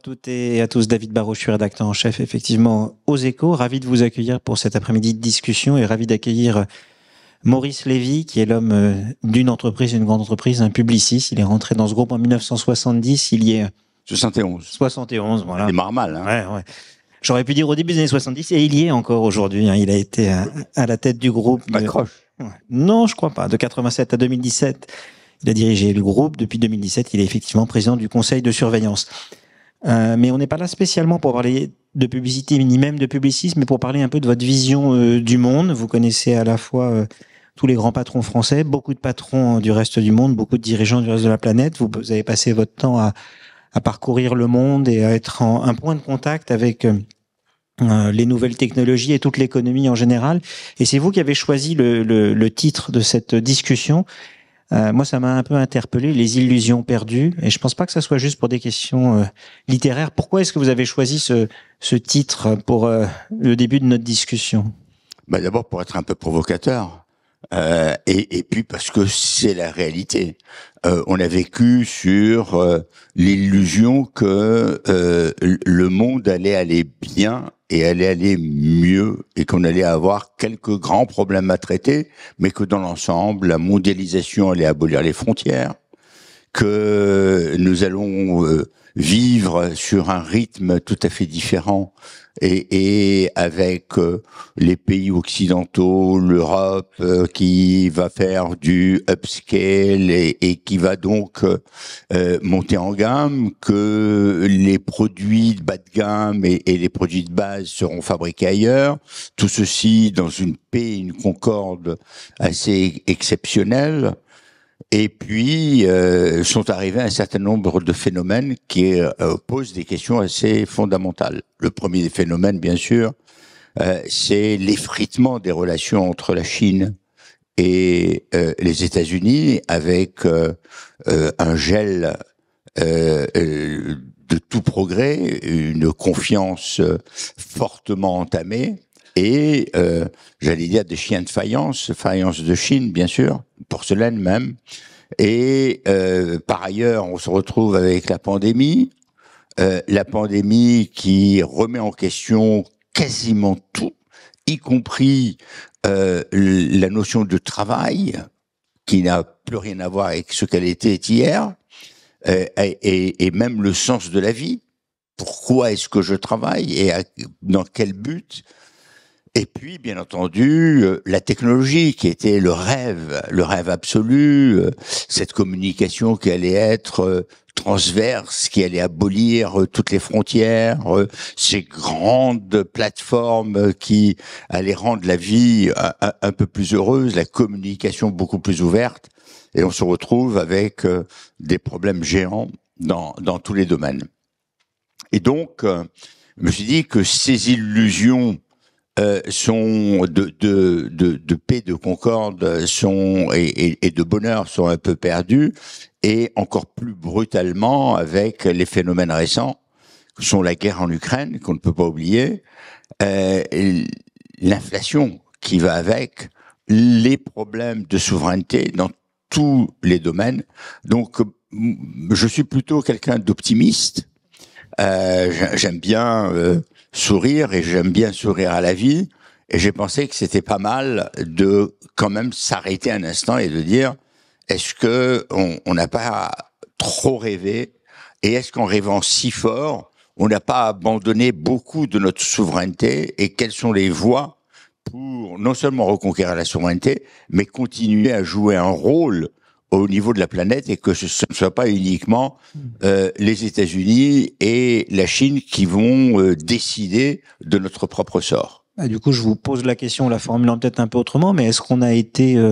toutes et à tous, David Barrault, je suis rédacteur en chef effectivement aux Échos. Ravi de vous accueillir pour cet après-midi de discussion et ravi d'accueillir Maurice Lévy, qui est l'homme d'une entreprise, une grande entreprise, un Publicis. Il est rentré dans ce groupe en 1970, il y est 71. 71, voilà. Il démarre mal. Hein. Ouais. J'aurais pu dire au début des années 70, et il y est encore aujourd'hui. Hein. Il a été à la tête du groupe. Accroche. Non, je crois pas. De 87 à 2017, il a dirigé le groupe. Depuis 2017, il est effectivement président du conseil de surveillance. Mais on n'est pas là spécialement pour parler de publicité, ni même de publicisme, mais pour parler un peu de votre vision du monde. Vous connaissez à la fois tous les grands patrons français, beaucoup de patrons du reste du monde, beaucoup de dirigeants du reste de la planète. Vous avez passé votre temps à parcourir le monde et à être un point de contact avec les nouvelles technologies et toute l'économie en général. Et c'est vous qui avez choisi le titre de cette discussion. Moi, ça m'a un peu interpellé, les illusions perdues. Et je pense pas que ça soit juste pour des questions littéraires. Pourquoi est-ce que vous avez choisi ce titre pour le début de notre discussion? D'abord pour être un peu provocateur. Et puis parce que c'est la réalité. On a vécu sur l'illusion que le monde allait aller bien et allait aller mieux et qu'on allait avoir quelques grands problèmes à traiter, mais que dans l'ensemble, la mondialisation allait abolir les frontières, que nous allons vivre sur un rythme tout à fait différent et avec les pays occidentaux, l'Europe qui va faire du upscale et qui va donc monter en gamme, que les produits de bas de gamme et les produits de base seront fabriqués ailleurs, tout ceci dans une paix, une concorde assez exceptionnelle. Et puis, sont arrivés un certain nombre de phénomènes qui posent des questions assez fondamentales. Le premier des phénomènes, bien sûr, c'est l'effritement des relations entre la Chine et les États-Unis, avec un gel de tout progrès, une confiance fortement entamée, et j'allais dire des chiens de faïence de Chine, bien sûr, porcelaine même. Et par ailleurs, on se retrouve avec la pandémie qui remet en question quasiment tout, y compris la notion de travail, qui n'a plus rien à voir avec ce qu'elle était hier, et même le sens de la vie. Pourquoi est-ce que je travaille et dans quel but? Et puis, bien entendu, la technologie qui était le rêve absolu, cette communication qui allait être transverse, qui allait abolir toutes les frontières, ces grandes plateformes qui allaient rendre la vie un peu plus heureuse, la communication beaucoup plus ouverte. Et on se retrouve avec des problèmes géants dans tous les domaines. Et donc, je me suis dit que ces illusions sont de paix, de concorde, et de bonheur sont un peu perdus, et encore plus brutalement avec les phénomènes récents, que sont la guerre en Ukraine, qu'on ne peut pas oublier, l'inflation qui va avec, les problèmes de souveraineté dans tous les domaines. Donc, je suis plutôt quelqu'un d'optimiste. J'aime bien sourire, et j'aime bien sourire à la vie, et j'ai pensé que c'était pas mal de quand même s'arrêter un instant et de dire, est-ce que on n'a pas trop rêvé, et est-ce qu'en rêvant si fort, on n'a pas abandonné beaucoup de notre souveraineté, et quelles sont les voies pour non seulement reconquérir la souveraineté, mais continuer à jouer un rôle au niveau de la planète, et que ce ne soit pas uniquement les États-Unis et la Chine qui vont décider de notre propre sort. Du coup, je vous pose la question, la formulant peut-être un peu autrement, mais est-ce qu'on a été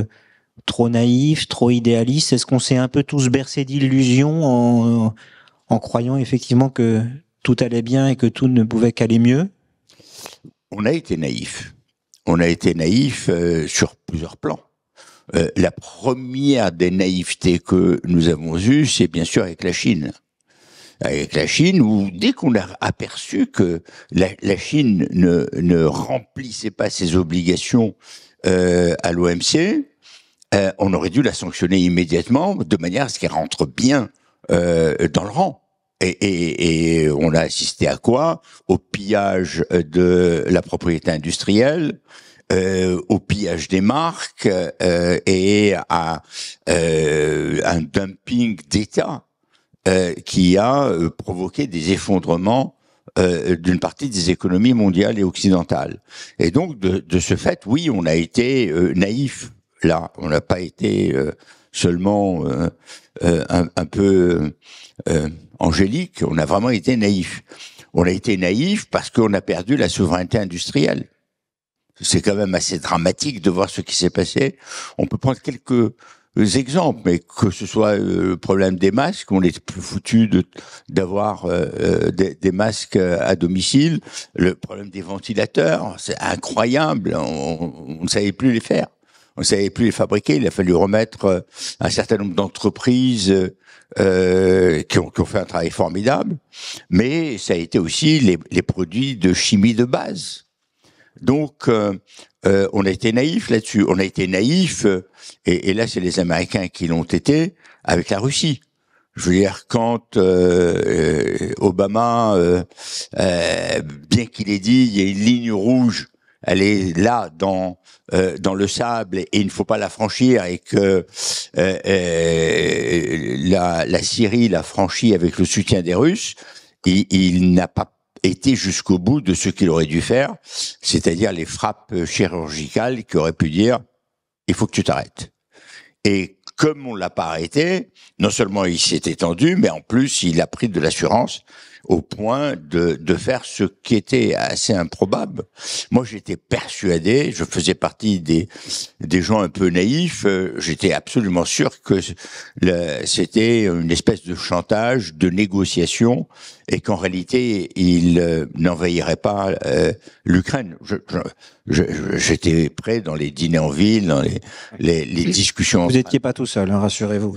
trop naïf, trop idéaliste? Est-ce qu'on s'est un peu tous bercés d'illusions en croyant effectivement que tout allait bien et que tout ne pouvait qu'aller mieux? On a été naïf. On a été naïf sur plusieurs plans. La première des naïvetés que nous avons eues, c'est bien sûr avec la Chine. Avec la Chine, où dès qu'on a aperçu que la Chine ne remplissait pas ses obligations à l'OMC, on aurait dû la sanctionner immédiatement, de manière à ce qu'elle rentre bien dans le rang. Et on a assisté à quoi? Au pillage de la propriété industrielle, au pillage des marques et à un dumping d'État qui a provoqué des effondrements d'une partie des économies mondiales et occidentales. Et donc, de ce fait, oui, on a été naïf. Là, on n'a pas été seulement un peu angélique, on a vraiment été naïf. On a été naïf parce qu'on a perdu la souveraineté industrielle. C'est quand même assez dramatique de voir ce qui s'est passé. On peut prendre quelques exemples, mais que ce soit le problème des masques, on est plus foutu d'avoir des masques à domicile. Le problème des ventilateurs, c'est incroyable. On ne savait plus les faire. On ne savait plus les fabriquer. Il a fallu remettre un certain nombre d'entreprises qui ont fait un travail formidable. Mais ça a été aussi les produits de chimie de base. Donc, on a été naïf là-dessus. On a été naïf, et là, c'est les Américains qui l'ont été, avec la Russie. Je veux dire, quand Obama, bien qu'il ait dit, il y a une ligne rouge, elle est là dans le sable et il ne faut pas la franchir, et que la Syrie l'a franchie avec le soutien des Russes, il n'a pas été jusqu'au bout de ce qu'il aurait dû faire, c'est-à-dire les frappes chirurgicales qui auraient pu dire « il faut que tu t'arrêtes ». Et comme on l'a pas arrêté, non seulement il s'est étendu, mais en plus il a pris de l'assurance au point de faire ce qui était assez improbable. Moi, j'étais persuadé, je faisais partie des gens un peu naïfs, j'étais absolument sûr que c'était une espèce de chantage, de négociation, et qu'en réalité, il n'envahirait pas l'Ukraine. J'étais prêt dans les dîners en ville, dans les discussions. Vous n'étiez pas tout seul, hein, rassurez-vous.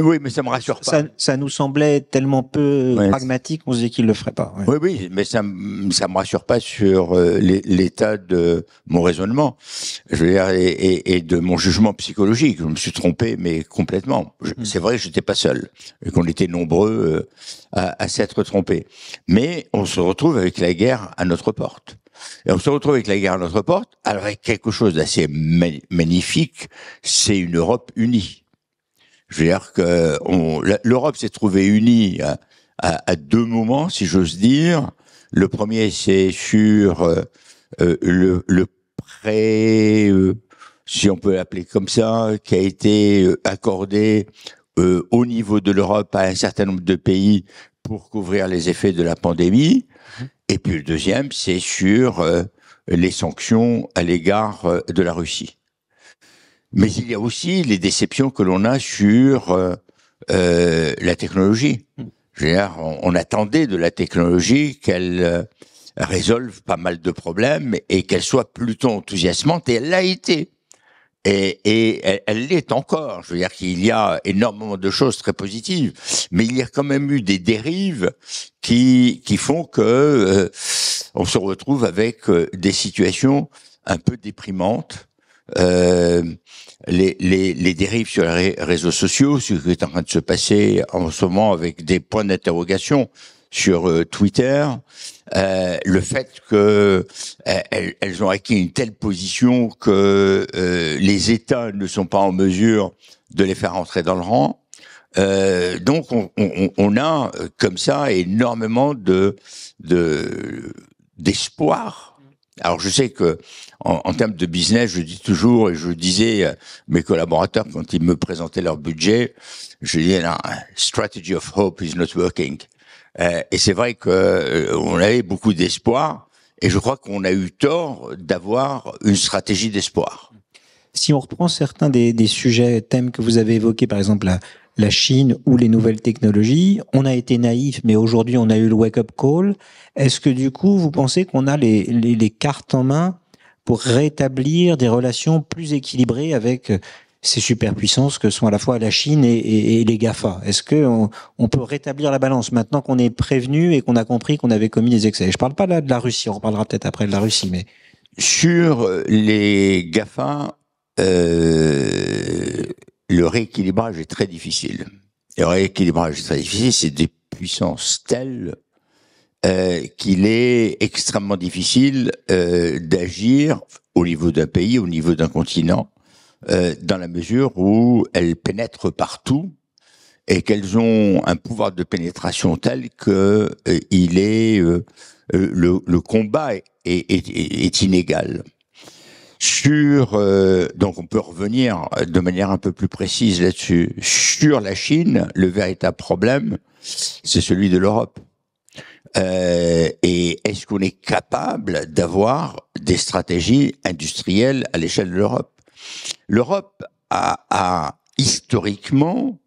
Oui, mais ça me rassure pas. Ça nous semblait tellement peu pragmatique, on se disait qu'il le ferait pas. Ouais. Oui, mais ça me rassure pas sur l'état de mon raisonnement, je veux dire, et de mon jugement psychologique. Je me suis trompé, mais complètement. C'est vrai que j'étais pas seul, et qu'on était nombreux à s'être trompés. Mais on se retrouve avec la guerre à notre porte. Et on se retrouve avec la guerre à notre porte, avec quelque chose d'assez magnifique, c'est une Europe unie. Je veux dire que l'Europe s'est trouvée unie à deux moments, si j'ose dire. Le premier, c'est sur le prêt, si on peut l'appeler comme ça, qui a été accordé au niveau de l'Europe à un certain nombre de pays pour couvrir les effets de la pandémie. Et puis le deuxième, c'est sur les sanctions à l'égard de la Russie. Mais il y a aussi les déceptions que l'on a sur la technologie. Je veux dire, on attendait de la technologie qu'elle résolve pas mal de problèmes et qu'elle soit plutôt enthousiasmante, et elle l'a été. Et elle l'est encore. Je veux dire qu'il y a énormément de choses très positives, mais il y a quand même eu des dérives qui font que on se retrouve avec des situations un peu déprimantes. Les dérives sur les réseaux sociaux, ce qui est en train de se passer en ce moment avec des points d'interrogation sur Twitter, le fait que elles ont acquis une telle position que les États ne sont pas en mesure de les faire entrer dans le rang. Donc on a comme ça énormément d'espoir. Alors je sais que en termes de business, je dis toujours, et je disais à mes collaborateurs quand ils me présentaient leur budget, je disais strategy of hope is not working. Et c'est vrai que on avait beaucoup d'espoir, et je crois qu'on a eu tort d'avoir une stratégie d'espoir. Si on reprend certains des sujets, thèmes que vous avez évoqués, par exemple la Chine ou les nouvelles technologies, on a été naïf, mais aujourd'hui on a eu le wake-up call. Est-ce que du coup, vous pensez qu'on a les cartes en main pour rétablir des relations plus équilibrées avec ces superpuissances que sont à la fois la Chine et les GAFA? Est-ce que on peut rétablir la balance maintenant qu'on est prévenu et qu'on a compris qu'on avait commis des excès? Je parle pas là de la Russie, on reparlera peut-être après de la Russie, mais sur les GAFA, le rééquilibrage est très difficile. Le rééquilibrage est très difficile, c'est puissance telle qu'il est extrêmement difficile d'agir au niveau d'un pays, au niveau d'un continent, dans la mesure où elles pénètrent partout et qu'elles ont un pouvoir de pénétration tel que le combat est inégal. Donc on peut revenir de manière un peu plus précise là-dessus. Sur la Chine, le véritable problème, c'est celui de l'Europe. Et est-ce qu'on est capable d'avoir des stratégies industrielles à l'échelle de l'Europe? L'Europe a historiquement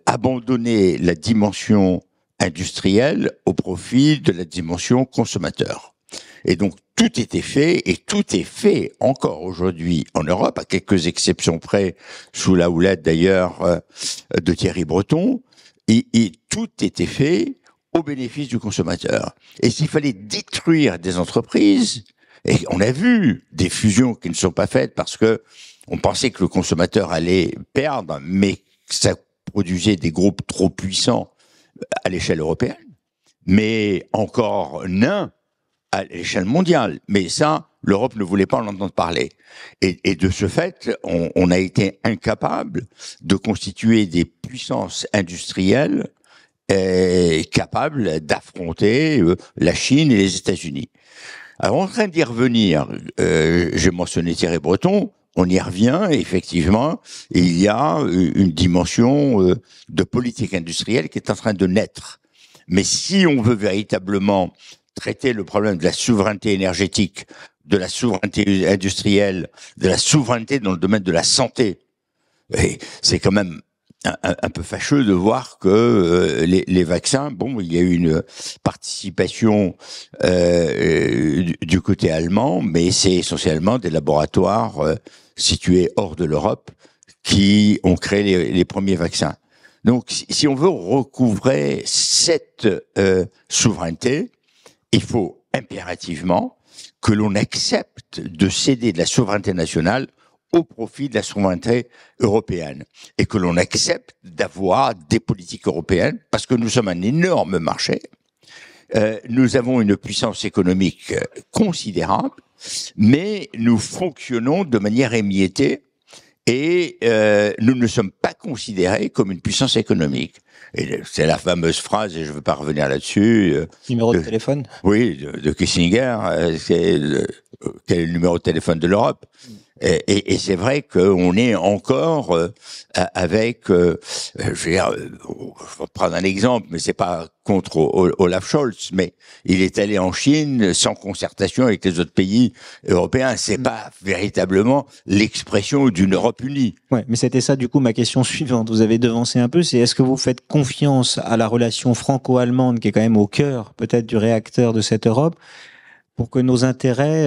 abandonné la dimension industrielle au profit de la dimension consommateur. Et donc tout était fait, et tout est fait encore aujourd'hui en Europe, à quelques exceptions près, sous la houlette d'ailleurs de Thierry Breton, et tout était fait au bénéfice du consommateur. Et s'il fallait détruire des entreprises, et on a vu des fusions qui ne sont pas faites parce que on pensait que le consommateur allait perdre, mais ça produisait des groupes trop puissants à l'échelle européenne, mais encore nains à l'échelle mondiale. Mais ça, l'Europe ne voulait pas en entendre parler. Et de ce fait, on a été incapable de constituer des puissances industrielles capables d'affronter la Chine et les États-Unis. Alors, en train d'y revenir, j'ai mentionné Thierry Breton, on y revient, et effectivement, il y a une dimension de politique industrielle qui est en train de naître. Mais si on veut véritablement traiter le problème de la souveraineté énergétique, de la souveraineté industrielle, de la souveraineté dans le domaine de la santé, et c'est quand même un peu fâcheux de voir que les vaccins, bon, il y a eu une participation du côté allemand, mais c'est essentiellement des laboratoires situés hors de l'Europe qui ont créé les premiers vaccins. Donc, si on veut recouvrer cette souveraineté, il faut impérativement que l'on accepte de céder de la souveraineté nationale au profit de la souveraineté européenne, et que l'on accepte d'avoir des politiques européennes, parce que nous sommes un énorme marché, nous avons une puissance économique considérable, mais nous fonctionnons de manière émiettée, et nous ne sommes pas considérés comme une puissance économique. Et c'est la fameuse phrase, et je ne veux pas revenir là-dessus. Numéro de téléphone? Oui, de Kissinger, quel est le numéro de téléphone de l'Europe? Et c'est vrai qu'on est encore avec, je veux dire, je vais prendre un exemple, mais c'est pas contre Olaf Scholz, mais il est allé en Chine sans concertation avec les autres pays européens. C'est pas véritablement l'expression d'une Europe unie. Ouais, mais c'était ça du coup ma question suivante. Vous avez devancé un peu, c'est est-ce que vous faites confiance à la relation franco-allemande qui est quand même au cœur peut-être du réacteur de cette Europe, pour que nos intérêts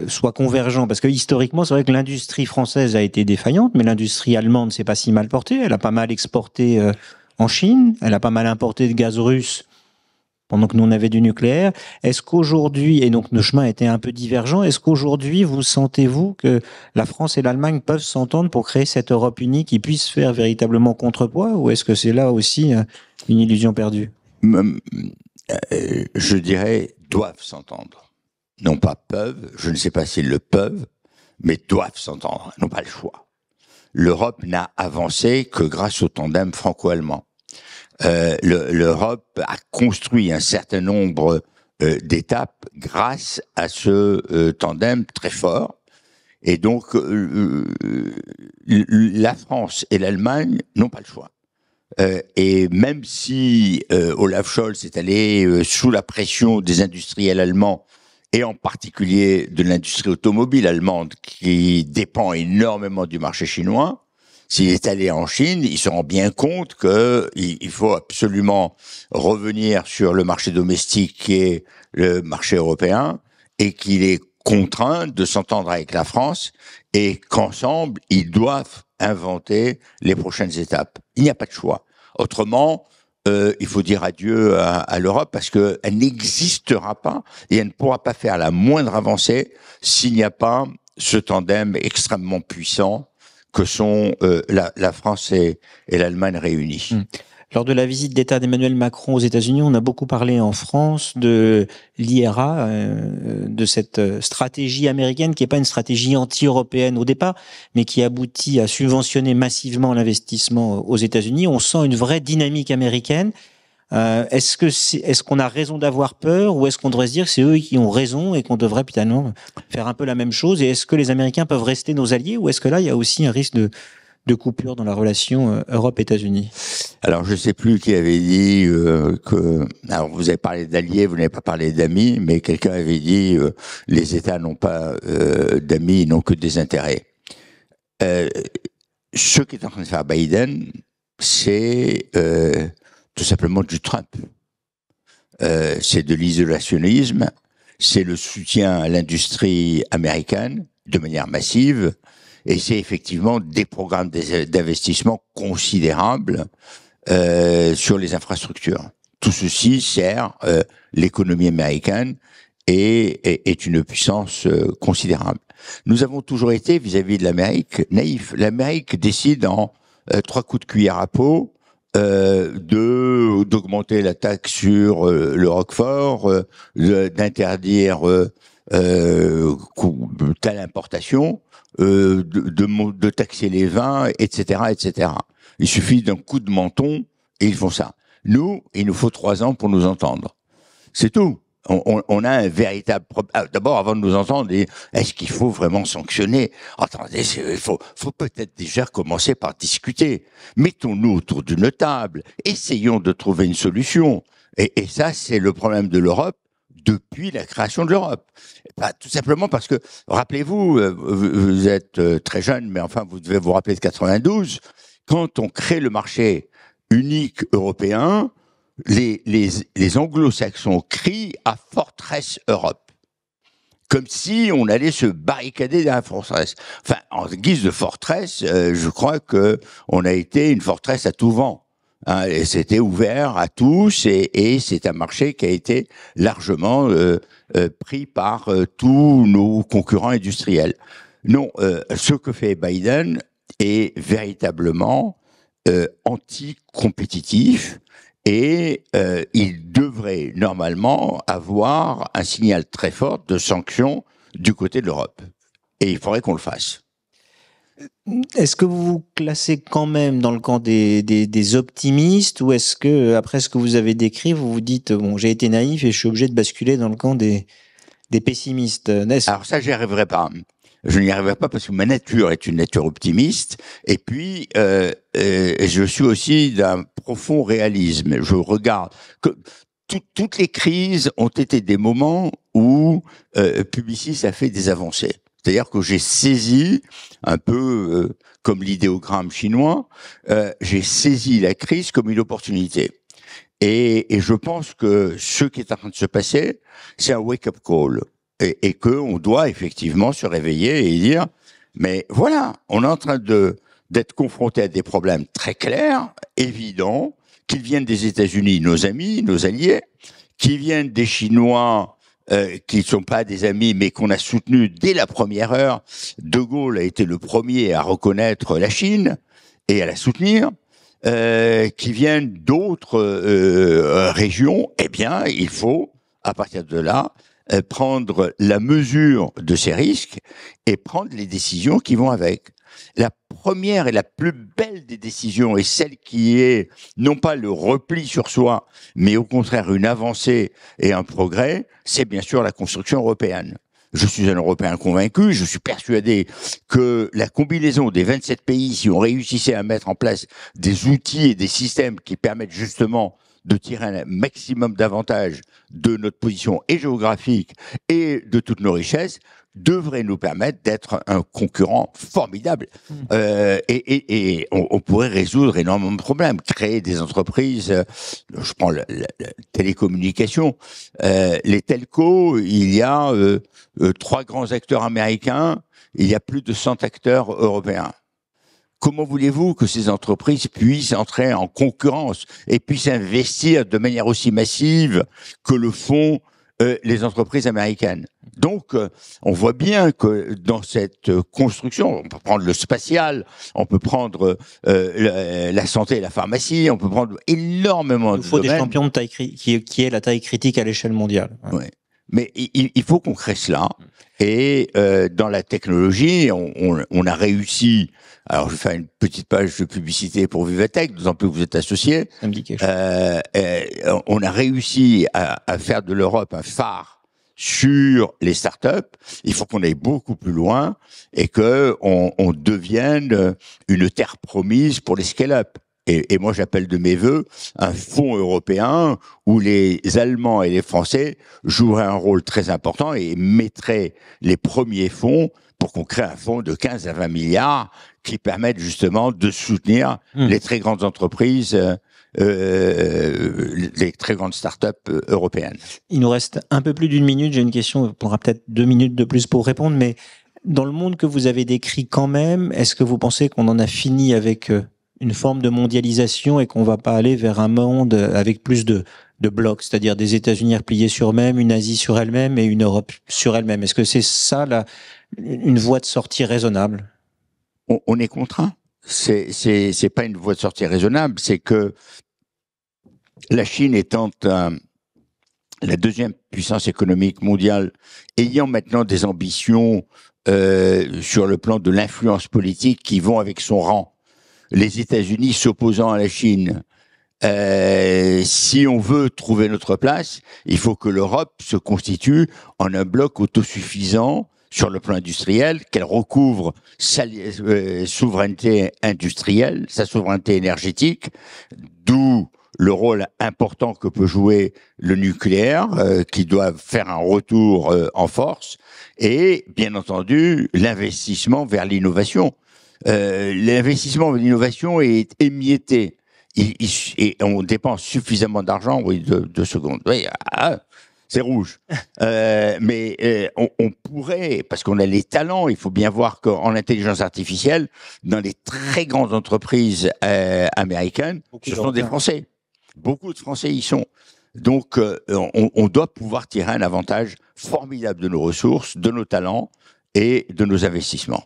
soient convergents? Parce que historiquement, c'est vrai que l'industrie française a été défaillante, mais l'industrie allemande s'est pas si mal portée. Elle a pas mal exporté en Chine, elle a pas mal importé de gaz russe pendant que nous on avait du nucléaire. Est-ce qu'aujourd'hui, et donc nos chemins étaient un peu divergents, est-ce qu'aujourd'hui vous sentez-vous que la France et l'Allemagne peuvent s'entendre pour créer cette Europe unie qui puisse faire véritablement contrepoids, ou est-ce que c'est là aussi une illusion perdue? Je dirais doivent s'entendre. Non pas peuvent, je ne sais pas s'ils le peuvent, mais doivent s'entendre, n'ont pas le choix. L'Europe n'a avancé que grâce au tandem franco-allemand. L'Europe a construit un certain nombre d'étapes grâce à ce tandem très fort. Et donc, la France et l'Allemagne n'ont pas le choix. Et même si Olaf Scholz est allé sous la pression des industriels allemands, et en particulier de l'industrie automobile allemande qui dépend énormément du marché chinois, s'il est allé en Chine, il se rend bien compte qu'il faut absolument revenir sur le marché domestique qui est le marché européen, et qu'il est contraint de s'entendre avec la France, et qu'ensemble, ils doivent inventer les prochaines étapes. Il n'y a pas de choix. Autrement, il faut dire adieu à l'Europe, parce qu'elle n'existera pas et elle ne pourra pas faire la moindre avancée s'il n'y a pas ce tandem extrêmement puissant que sont la France et l'Allemagne réunis. Lors de la visite d'État d'Emmanuel Macron aux États-Unis, on a beaucoup parlé en France de l'IRA, de cette stratégie américaine qui n'est pas une stratégie anti-européenne au départ, mais qui aboutit à subventionner massivement l'investissement aux États-Unis. On sent une vraie dynamique américaine. Est-ce qu'on a raison d'avoir peur, ou est-ce qu'on devrait se dire que c'est eux qui ont raison et qu'on devrait finalement faire un peu la même chose? Et est-ce que les Américains peuvent rester nos alliés, ou est-ce que là il y a aussi un risque de coupure dans la relation Europe-États-Unis? Alors, je ne sais plus qui avait dit que... Alors, vous avez parlé d'alliés, vous n'avez pas parlé d'amis, mais quelqu'un avait dit les États n'ont pas d'amis, ils n'ont que des intérêts. Ce qu'est en train de faire Biden, c'est tout simplement du Trump. C'est de l'isolationnisme, c'est le soutien à l'industrie américaine de manière massive, et c'est effectivement des programmes d'investissement considérables sur les infrastructures. Tout ceci sert l'économie américaine et est une puissance considérable. Nous avons toujours été, vis-à-vis de l'Amérique, naïfs. L'Amérique décide en 3 coups de cuillère à peau d'augmenter la taxe sur le Roquefort, d'interdire telle importation, de taxer les vins, etc., etc. Il suffit d'un coup de menton et ils font ça. Nous, il nous faut 3 ans pour nous entendre. C'est tout. On a un véritable problème. D'abord, avant de nous entendre, est-ce qu'il faut vraiment sanctionner? Attendez, il faut peut-être déjà commencer par discuter. Mettons-nous autour d'une table. Essayons de trouver une solution. Et ça, c'est le problème de l'Europe depuis la création de l'Europe. Tout simplement parce que, rappelez-vous, vous êtes très jeune, mais enfin, vous devez vous rappeler de 92, quand on crée le marché unique européen, les anglo-saxons crient à Fortress Europe. Comme si on allait se barricader dans la forteresse. Enfin, en guise de forteresse, je crois que on a été une forteresse à tout vent. Hein, et c'était ouvert à tous et c'est un marché qui a été largement pris par tous nos concurrents industriels. Non, ce que fait Biden est véritablement anti-compétitif. Et il devrait normalement avoir un signal très fort de sanctions du côté de l'Europe. Et il faudrait qu'on le fasse. Est-ce que vous vous classez quand même dans le camp des optimistes, ou est-ce que, après ce que vous avez décrit, vous vous dites, bon, j'ai été naïf et je suis obligé de basculer dans le camp des pessimistes? Alors ça, j'y arriverai pas. Je n'y arriverai pas parce que ma nature est une nature optimiste. Et puis, je suis aussi d'un profond réalisme. Je regarde que toutes les crises ont été des moments où Publicis a fait des avancées. C'est-à-dire que j'ai saisi, un peu comme l'idéogramme chinois, j'ai saisi la crise comme une opportunité. Et je pense que ce qui est en train de se passer, c'est un wake-up call. Et qu'on doit effectivement se réveiller et dire, mais voilà, on est en train d'être confronté à des problèmes très clairs, évidents, qu'ils viennent des États-Unis, nos amis, nos alliés, qui viennent des Chinois, qui ne sont pas des amis, mais qu'on a soutenus dès la première heure. De Gaulle a été le premier à reconnaître la Chine et à la soutenir. Qui viennent d'autres régions. Eh bien, il faut, à partir de là, prendre la mesure de ces risques et prendre les décisions qui vont avec. La première et la plus belle des décisions, et celle qui est non pas le repli sur soi, mais au contraire une avancée et un progrès, c'est bien sûr la construction européenne. Je suis un Européen convaincu, je suis persuadé que la combinaison des 27 pays, si on réussissait à mettre en place des outils et des systèmes qui permettent justement de tirer un maximum d'avantages de notre position et géographique et de toutes nos richesses, devrait nous permettre d'être un concurrent formidable. Et on pourrait résoudre énormément de problèmes, créer des entreprises, je prends la télécommunication, les telcos, il y a 3 grands acteurs américains, il y a plus de 100 acteurs européens. Comment voulez-vous que ces entreprises puissent entrer en concurrence et puissent investir de manière aussi massive que le font les entreprises américaines. Donc, on voit bien que dans cette construction, on peut prendre le spatial, on peut prendre la santé et la pharmacie, on peut prendre énormément de domaines. Il faut des champions de taille qui est la taille critique à l'échelle mondiale. Ouais. Mais il faut qu'on crée cela. Et dans la technologie, on a réussi. Alors, je vais faire une petite page de publicité pour Vivatech, d'autant plus que vous êtes associé. Ça me dit quelque chose. On a réussi à faire de l'Europe un phare sur les startups. Il faut qu'on aille beaucoup plus loin et que on devienne une terre promise pour les scale-up. Et moi, j'appelle de mes vœux un fonds européen où les Allemands et les Français joueraient un rôle très important et mettraient les premiers fonds pour qu'on crée un fonds de 15 à 20 milliards qui permettent justement de soutenir les très grandes entreprises, les très grandes startups européennes. Il nous reste un peu plus d'une minute. J'ai une question, on prendra peut-être 2 minutes de plus pour répondre, mais dans le monde que vous avez décrit quand même, est-ce que vous pensez qu'on en a fini avec une forme de mondialisation et qu'on va pas aller vers un monde avec plus de blocs, c'est-à-dire des États-Unis repliés sur eux-mêmes, une Asie sur elle-même et une Europe sur elle-même? Est-ce que c'est ça une voie de sortie raisonnable? On est contraint. C'est pas une voie de sortie raisonnable, c'est que la Chine étant la deuxième puissance économique mondiale, ayant maintenant des ambitions sur le plan de l'influence politique qui vont avec son rang, les États-Unis s'opposant à la Chine. Si on veut trouver notre place, il faut que l'Europe se constitue en un bloc autosuffisant sur le plan industriel, qu'elle recouvre sa souveraineté industrielle, sa souveraineté énergétique, d'où le rôle important que peut jouer le nucléaire, qui doit faire un retour en force, et bien entendu l'investissement vers l'innovation. L'investissement vers l'innovation est émietté. Et on dépense suffisamment d'argent, oui, 2 secondes. Oui, c'est rouge. Mais on pourrait, parce qu'on a les talents, il faut bien voir qu'en intelligence artificielle, dans les très grandes entreprises américaines, ce sont des Français. Beaucoup de Français y sont. Donc, on doit pouvoir tirer un avantage formidable de nos ressources, de nos talents et de nos investissements.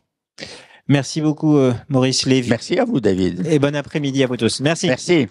Merci beaucoup, Maurice Lévy. Merci à vous, David. Et bon après-midi à vous tous. Merci. Merci.